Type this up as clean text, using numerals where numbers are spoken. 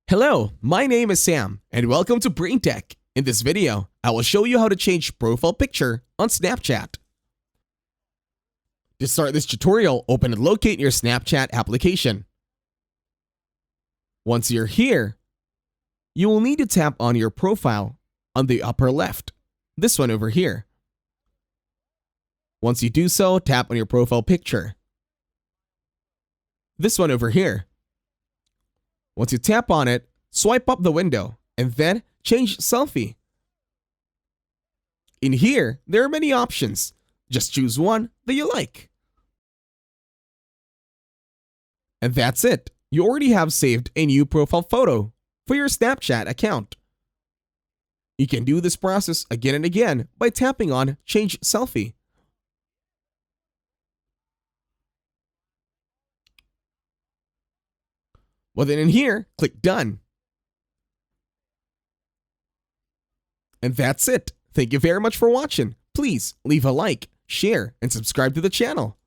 Hello, my name is Sam, and welcome to Brain Tech. In this video, I will show you how to change profile picture on Snapchat. To start this tutorial, open and locate your Snapchat application. Once you're here, you will need to tap on your profile on the upper left, this one over here. Once you do so, tap on your profile picture, this one over here. Once you tap on it, swipe up the window and then change selfie. In here, there are many options. Just choose one that you like. And that's it. You already have saved a new profile photo for your Snapchat account. You can do this process again and again by tapping on Change Selfie. Well, then in here, click Done. And that's it. Thank you very much for watching. Please leave a like, share, and subscribe to the channel.